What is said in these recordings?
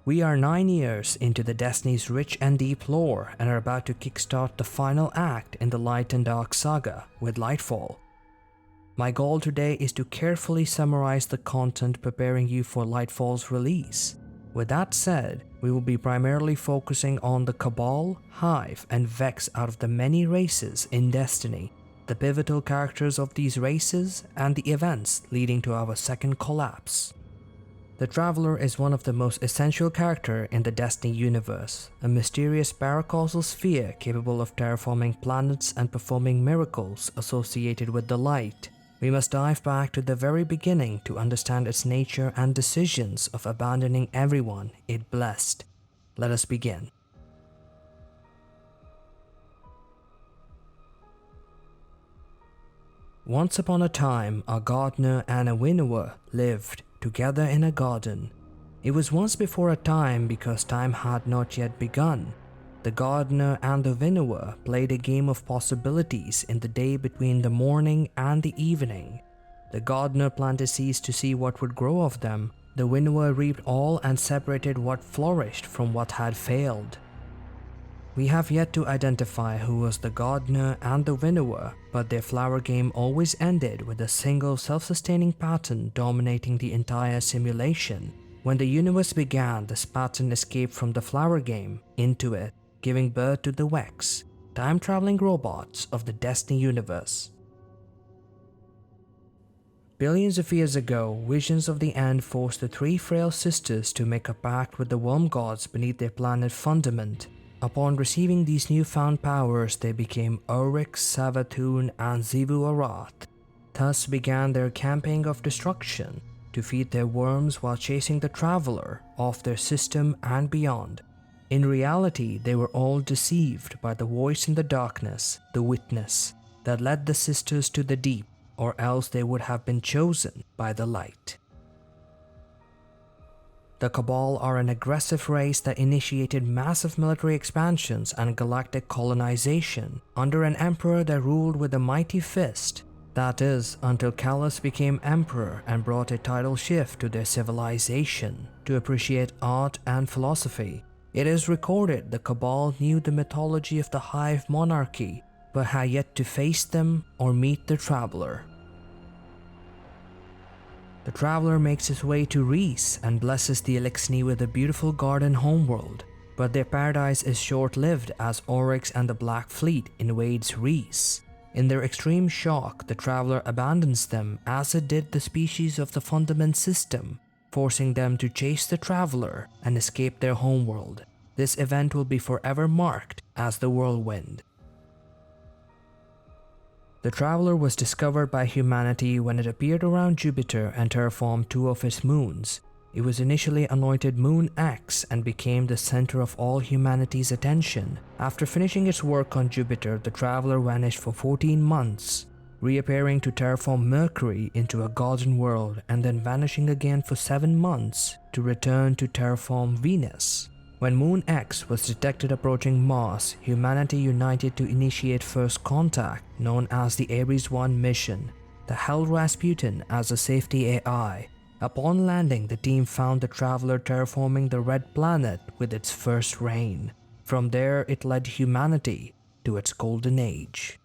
We are 9 years into the Destiny's rich and deep lore and are about to kickstart the final act in the Light and Dark saga with LightFall. My goal today is to carefully summarize the content preparing you for LightFall's release. With that said, we will be primarily focusing on the Cabal, Hive, and Vex out of the many races in Destiny, the pivotal characters of these races, and the events leading to our second collapse. The Traveler is one of the most essential characters in the Destiny universe, a mysterious paracausal sphere capable of terraforming planets and performing miracles associated with the light. We must dive back to the very beginning to understand its nature and decisions of abandoning everyone it blessed. Let us begin. Once upon a time, a gardener and a winnower lived together in a garden. It was once before a time because time had not yet begun. The gardener and the winnower played a game of possibilities in the day between the morning and the evening. The gardener planted seeds to see what would grow of them. The winnower reaped all and separated what flourished from what had failed. We have yet to identify who was the gardener and the winnower, but their flower game always ended with a single self-sustaining pattern dominating the entire simulation. When the universe began, this pattern escaped from the flower game into it, giving birth to the Vex, time-traveling robots of the Destiny universe. Billions of years ago, visions of the end forced the three frail sisters to make a pact with the worm gods beneath their planet Fundament. Upon receiving these newfound powers, they became Uryx, Savathun, and Xivu Arath. Thus began their campaign of destruction, to feed their worms while chasing the Traveler off their system and beyond. In reality, they were all deceived by the voice in the darkness, the Witness, that led the sisters to the deep, or else they would have been chosen by the light. The Cabal are an aggressive race that initiated massive military expansions and galactic colonization under an emperor that ruled with a mighty fist. That is, until Callus became emperor and brought a tidal shift to their civilization to appreciate art and philosophy. It is recorded the Cabal knew the mythology of the Hive monarchy, but had yet to face them or meet the Traveler. The Traveler makes his way to Reese and blesses the Elixni with a beautiful garden homeworld, but their paradise is short-lived as Oryx and the Black Fleet invades Reese. In their extreme shock, the Traveler abandons them as it did the species of the Fundament system, forcing them to chase the Traveler and escape their homeworld. This event will be forever marked as the Whirlwind. The Traveler was discovered by humanity when it appeared around Jupiter and terraformed two of its moons. It was initially anointed Moon X and became the center of all humanity's attention. After finishing its work on Jupiter, the Traveler vanished for 14 months, reappearing to terraform Mercury into a golden world and then vanishing again for 7 months to return to terraform Venus. When Moon X was detected approaching Mars, humanity united to initiate first contact, known as the Ares 1 mission. The held Rasputin as a safety AI. Upon landing, the team found the Traveler terraforming the Red Planet with its first rain. From there, it led humanity to its Golden Age.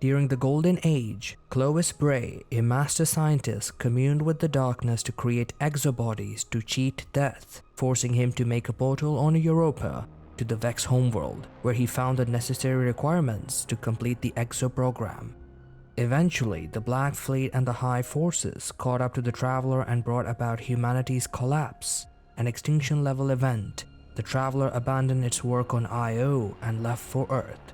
During the Golden Age, Clovis Bray, a master scientist, communed with the darkness to create exobodies to cheat death, forcing him to make a portal on Europa to the Vex homeworld, where he found the necessary requirements to complete the exo program. Eventually, the Black Fleet and the Hive forces caught up to the Traveler and brought about humanity's collapse, an extinction-level event. The Traveler abandoned its work on Io and left for Earth.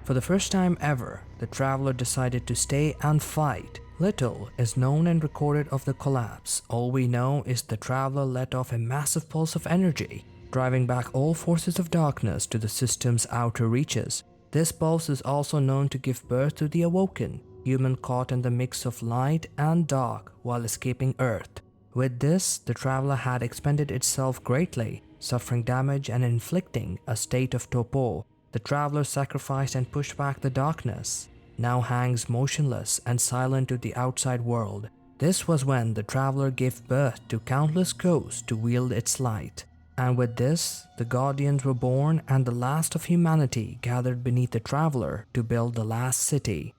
For the first time ever, the Traveler decided to stay and fight. Little is known and recorded of the collapse. All we know is the Traveler let off a massive pulse of energy, driving back all forces of darkness to the system's outer reaches. This pulse is also known to give birth to the Awoken, human caught in the mix of light and dark while escaping Earth. With this, the Traveler had expended itself greatly, suffering damage and inflicting a state of torpor. The Traveler sacrificed and pushed back the darkness, now hangs motionless and silent to the outside world. This was when the Traveler gave birth to countless ghosts to wield its light, and with this, the Guardians were born and the last of humanity gathered beneath the Traveler to build the last city.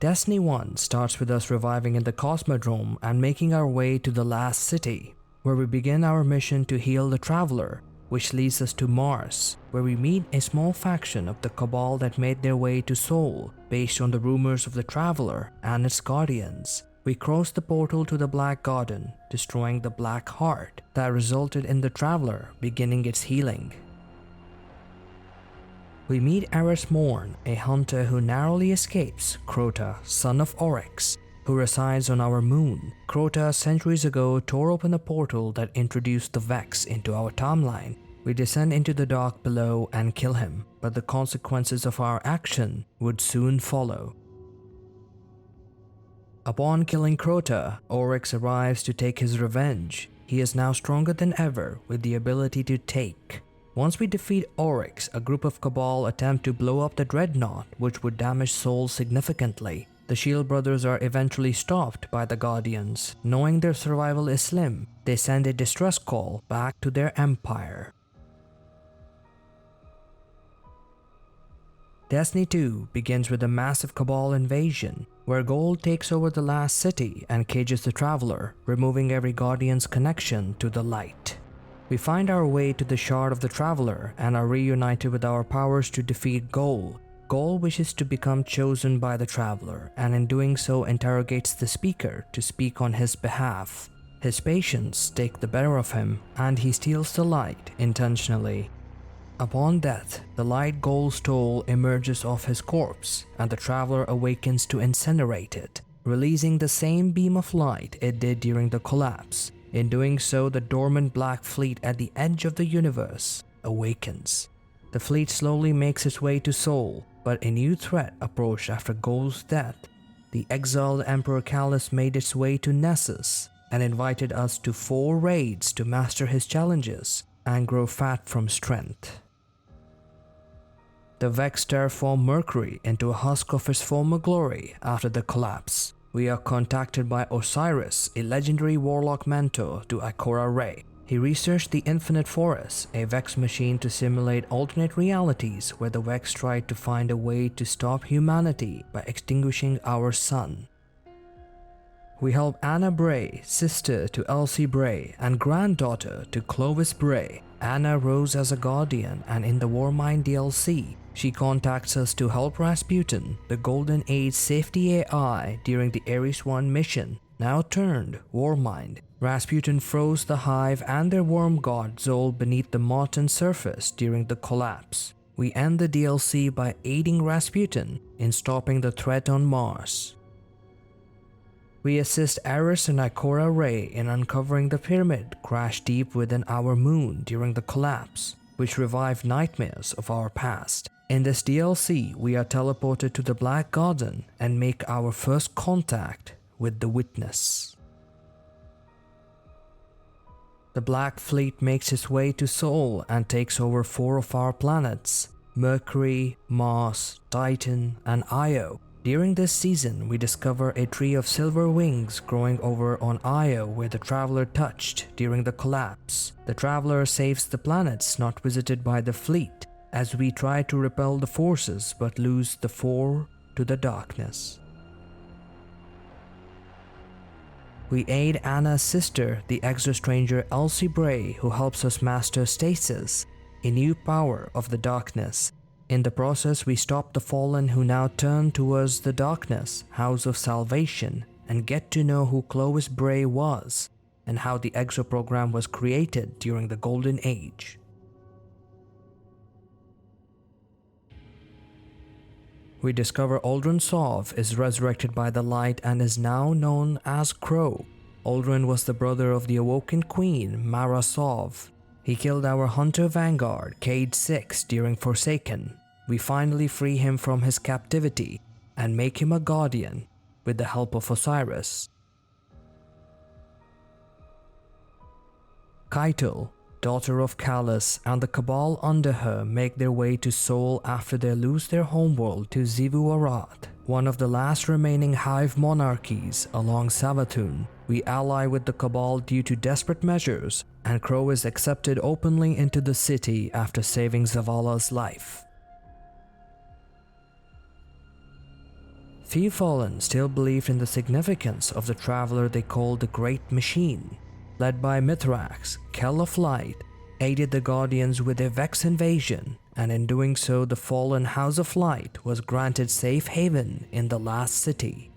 Destiny 1 starts with us reviving in the Cosmodrome and making our way to the last city, where we begin our mission to heal the Traveler, which leads us to Mars, where we meet a small faction of the Cabal that made their way to Sol based on the rumors of the Traveler and its guardians. We cross the portal to the Black Garden, destroying the Black Heart that resulted in the Traveler beginning its healing. We meet Eris Morn, a hunter who narrowly escapes Crota, son of Oryx, who resides on our moon. Crota centuries ago tore open a portal that introduced the Vex into our timeline. We descend into the dark below and kill him, but the consequences of our action would soon follow. Upon killing Crota, Oryx arrives to take his revenge. He is now stronger than ever with the ability to take. Once we defeat Oryx, a group of Cabal attempt to blow up the Dreadnought, which would damage Sol significantly. The Shield Brothers are eventually stopped by the Guardians. Knowing their survival is slim, they send a distress call back to their empire. Destiny 2 begins with a massive Cabal invasion, where Gold takes over the last city and cages the Traveler, removing every Guardian's connection to the light. We find our way to the Shard of the Traveler and are reunited with our powers to defeat Gold. Gold wishes to become chosen by the Traveler, and in doing so interrogates the speaker to speak on his behalf. His patience take the better of him, and he steals the light intentionally. Upon death, the light Gold stole emerges off his corpse, and the Traveler awakens to incinerate it, releasing the same beam of light it did during the collapse. In doing so, the dormant Black Fleet at the edge of the universe awakens. The fleet slowly makes its way to Sol, but a new threat approached after Gold's death. The exiled Emperor Callus made its way to Nessus and invited us to 4 raids to master his challenges and grow fat from strength. The Vex terraform Mercury into a husk of its former glory after the collapse. We are contacted by Osiris, a legendary warlock mentor to Ikora Rey. He researched the Infinite Forest, a Vex machine to simulate alternate realities where the Vex tried to find a way to stop humanity by extinguishing our sun. We help Anna Bray, sister to Elsie Bray and granddaughter to Clovis Bray. Anna rose as a guardian, and in the Warmind DLC, she contacts us to help Rasputin, the Golden Age safety AI during the Ares 1 mission, now turned Warmind. Rasputin froze the Hive and their worm god Zol beneath the molten surface during the collapse. We end the DLC by aiding Rasputin in stopping the threat on Mars. We assist Eris and Ikora Rey in uncovering the pyramid crashed deep within our moon during the collapse, which revived nightmares of our past. In this DLC, we are teleported to the Black Garden and make our first contact with the Witness. The Black Fleet makes its way to Sol and takes over 4 of our planets: Mercury, Mars, Titan, and Io. During this season, we discover a tree of silver wings growing over on Io where the Traveler touched during the collapse. The Traveler saves the planets not visited by the fleet as we try to repel the forces but lose the 4 to the darkness. We aid Anna's sister, the exostranger Elsie Bray, who helps us master Stasis, a new power of the darkness. In the process, we stop the Fallen who now turn towards the darkness, House of Salvation, and get to know who Clovis Bray was and how the Exo program was created during the Golden Age. We discover Aldrin Sov is resurrected by the light and is now known as Crow. Aldrin was the brother of the awoken queen, Mara Sov. He killed our hunter vanguard, Cade 6, during Forsaken. We finally free him from his captivity and make him a guardian with the help of Osiris. Kaito, daughter of Callus, and the Cabal under her make their way to Sol after they lose their homeworld to Xivu Arath. one of the last remaining Hive monarchies along Savathûn. We ally with the Cabal due to desperate measures, and Crow is accepted openly into the city after saving Zavala's life. Few Fallen still believed in the significance of the traveler they called the Great Machine. Led by Mithrax, Kell of Light aided the Guardians with their Vex invasion, and in doing so the fallen House of Light was granted safe haven in the last city.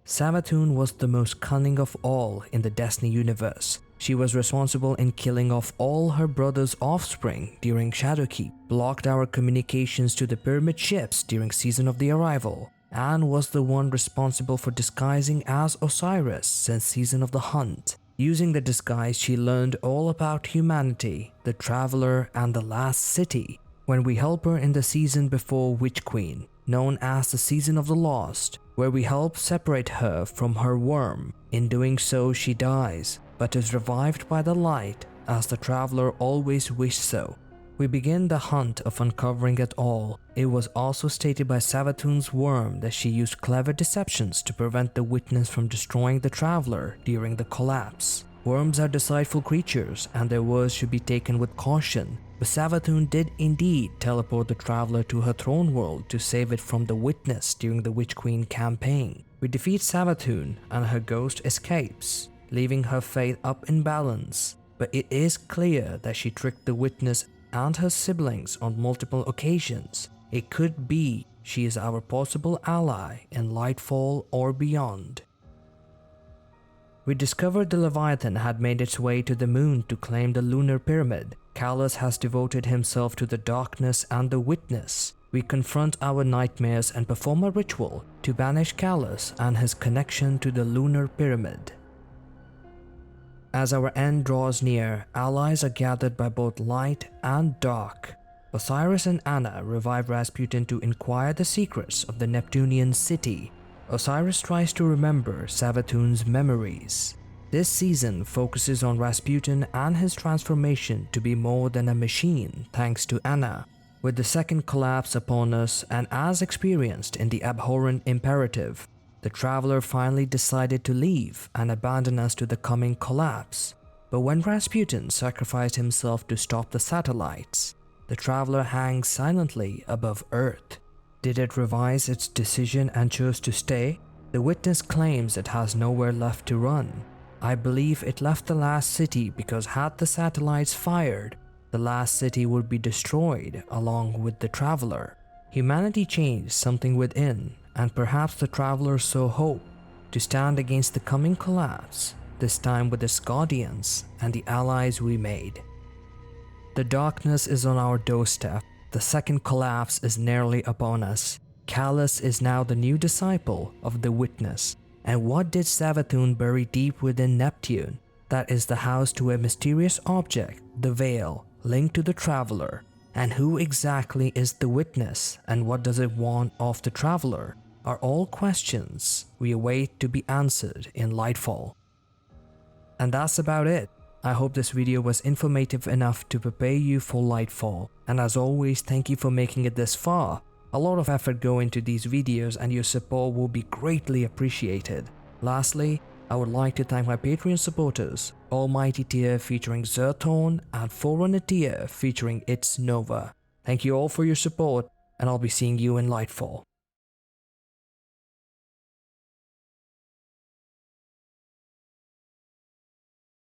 Savathûn was the most cunning of all in the Destiny universe. She was responsible in killing off all her brother's offspring during Shadowkeep, blocked our communications to the pyramid ships during Season of the Arrival, and was the one responsible for disguising as Osiris since Season of the Hunt. Using the disguise, she learned all about humanity, the Traveler, and the Last City. When we help her in the season before Witch Queen, known as the Season of the Lost, where we help separate her from her worm. In doing so, she dies, but is revived by the light, as the Traveler always wished so. We begin the hunt of uncovering it all. It was also stated by Savathûn's worm that she used clever deceptions to prevent the Witness from destroying the Traveler during the collapse. Worms are deceitful creatures, and their words should be taken with caution, but Savathûn did indeed teleport the Traveler to her throne world to save it from the Witness during the Witch Queen campaign. We defeat Savathûn, and her ghost escapes, leaving her fate up in balance, but it is clear that she tricked the Witness and her siblings on multiple occasions. It could be she is our possible ally in LightFall or beyond. We discovered the Leviathan had made its way to the moon to claim the lunar pyramid. Callus has devoted himself to the darkness and the Witness. We confront our nightmares and perform a ritual to banish Callus and his connection to the lunar pyramid. As our end draws near, allies are gathered by both light and dark. Osiris and Anna revive Rasputin to inquire the secrets of the Neptunian city. Osiris tries to remember Savathûn's memories. This season focuses on Rasputin and his transformation to be more than a machine thanks to Anna. With the second collapse upon us, and as experienced in the abhorrent imperative, the Traveler finally decided to leave and abandon us to the coming collapse. But when Rasputin sacrificed himself to stop the satellites, the Traveler hangs silently above Earth. Did it revise its decision and chose to stay? The Witness claims it has nowhere left to run. I believe it left the last city because had the satellites fired, the last city would be destroyed along with the Traveler. Humanity changed something within, and perhaps the Traveler saw hope to stand against the coming collapse, this time with its guardians and the allies we made. The darkness is on our doorstep. The second collapse is nearly upon us. Callus is now the new disciple of the Witness. And what did Savathûn bury deep within Neptune? That is the house to a mysterious object, the Veil, linked to the Traveler. And who exactly is the Witness, and what does it want of the Traveler, are all questions we await to be answered in LightFall. And that's about it. I hope this video was informative enough to prepare you for LightFall, and as always, thank you for making it this far. A lot of effort go into these videos and your support will be greatly appreciated. Lastly, I would like to thank my Patreon supporters, Almighty tier featuring Zerthorn and Forerunner tier featuring It's Nova. Thank you all for your support, and I'll be seeing you in LightFall.